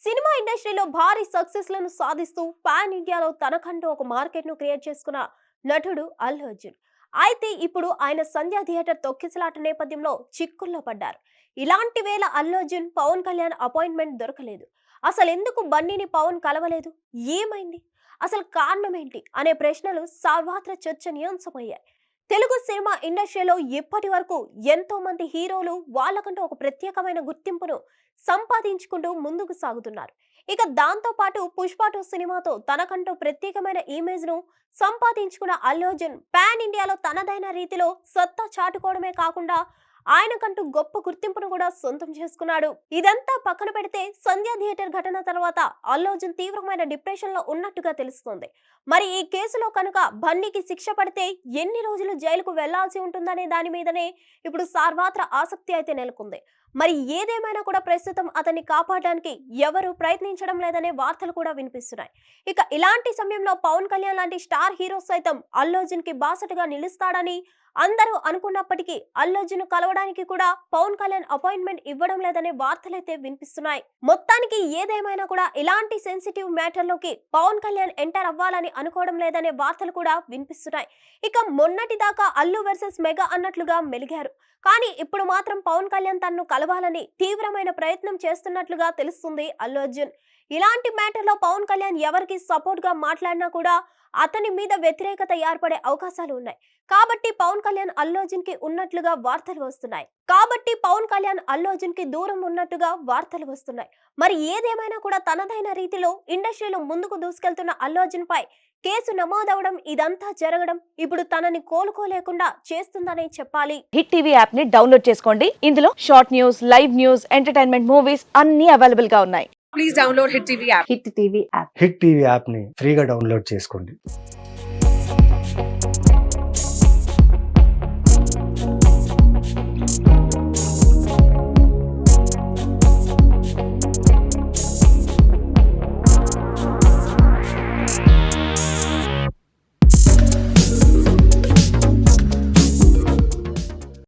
Cinema ఇండస్ట్రీలో భారీ success లను సాధిస్తూ పాన్ ఇండియాలో తనకంటూ ఒక మార్కెట్ ను క్రియేట్ చేసుకున్న నటుడు అల్లు అర్జున్. అయితే ఇప్పుడు ఆయన సంధ్య థియేటర్ తొక్కిసలాట నేపథ్యంలో చిక్కుల్లో పడ్డారు. ఇలాంటి వేళ అల్లు అర్జున్ పవన్ కళ్యాణ్ అపాయింట్మెంట్ దొరకలేదు. అసలు ఎందుకు బన్నీని పవన్ కలవలేదు? ఏమైంది? అసలు కారణం ఏంటి అనే ప్రశ్నలు సర్వత్రా చర్చనీయాంశమయ్యాయి. తెలుగు సినిమా ఇండస్ట్రీలో ఇప్పటి వరకు ఎంతో మంది హీరోలు వాళ్ళకంటూ ఒక ప్రత్యేకమైన గుర్తింపును సంపాదించుకుంటూ ముందుకు సాగుతున్నారు. ఇక దాంతో పాటు పుష్ప 2 సినిమాతో తనకంటూ ప్రత్యేకమైన ఇమేజ్ ను సంపాదించుకున్న అల్లు అర్జున్ పాన్ ఇండియాలో తనదైన రీతిలో సత్తా చాటుకోవడమే కాకుండా ఆయనకంటూ గొప్ప గుర్తింపును కూడా సొంతం చేసుకున్నాడు. ఇదంతా పక్కన పెడితే సంధ్య థియేటర్ ఘటన తర్వాత అల్లు అర్జున్ తీవ్రమైన డిప్రెషన్ లో ఉన్నట్టుగా తెలుస్తోంది. మరి ఈ కేసులో కనుక బన్నీకి శిక్ష పడితే ఎన్ని రోజులు జైలుకు వెళ్లాల్సి ఉంటుందనే దాని మీదనే ఇప్పుడు సర్వత్రా ఆసక్తి అయితే నెలకొంది. మరి ఏదేమైనా కూడా ప్రస్తుతం అతన్ని కాపాడడానికి ఎవరు ప్రయత్నించడం లేదనే వార్తలు కూడా వినిపిస్తున్నాయి. ఇక ఇలాంటి సమయంలో పవన్ కళ్యాణ్ లాంటి స్టార్ హీరో సైతం అల్లు అర్జున్ కి బాసటగా నిలుస్తాడని అందరూ అనుకున్నప్పటికీ అల్లు అర్జున్ కలవడానికి కూడా పవన్ కళ్యాణ్ అపాయింట్మెంట్ ఇవ్వడం లేదనే వార్తలైతే వినిపిస్తున్నాయి. మొత్తానికి ఏదేమైనా కూడా ఇలాంటి సెన్సిటివ్ మ్యాటర్ లోకి పవన్ కళ్యాణ్ ఎంటర్ అవ్వాలని అనుకోవడం లేదనే వార్తలు కూడా వినిపిస్తున్నాయి. ఇక మొన్నటి దాకా అల్లు వర్సెస్ మెగా అన్నట్లుగా మెలిగారు. కానీ ఇప్పుడు మాత్రం పవన్ కళ్యాణ్ తనను కలవాలని తీవ్రమైన ప్రయత్నం చేస్తున్నట్లుగా తెలుస్తుంది అల్లు అర్జున్. ఇలాంటి మ్యాటర్ లో పవన్ కళ్యాణ్ ఎవరికి సపోర్ట్ గా మాట్లాడినా కూడా అతని మీద వ్యతిరేకత ఏర్పడే అవకాశాలు ఉన్నాయి. కాబట్టి పవన్ కళ్యాణ్ అల్లు అర్జున్ కి ఉన్నట్లుగా వార్తలు వస్తున్నాయి. దూరం ఉన్నట్టుగా వార్తలు వస్తున్నాయి. మరి ఏదేమైనా కూడా తనదైన రీతిలో ఇండస్ట్రీలో ముందుకు దూసుకెళ్తున్న అల్లు అర్జున్ పై కేసు నమోదవడం, ఇదంతా జరగడం ఇప్పుడు తనని కోలుకోలేకుండా చేస్తుందనే చెప్పాలి. హిట్ టీవీ యాప్ ని డౌన్లోడ్ చేసుకోండి. ఇందులో short news, live news, entertainment movies అన్ని అవైలబుల్ గా ఉన్నాయి. Please download Hit TV app. Hit TV app. Hit TV యాప్ని ఫ్రీగా డౌన్లోడ్ చేసుకోండి.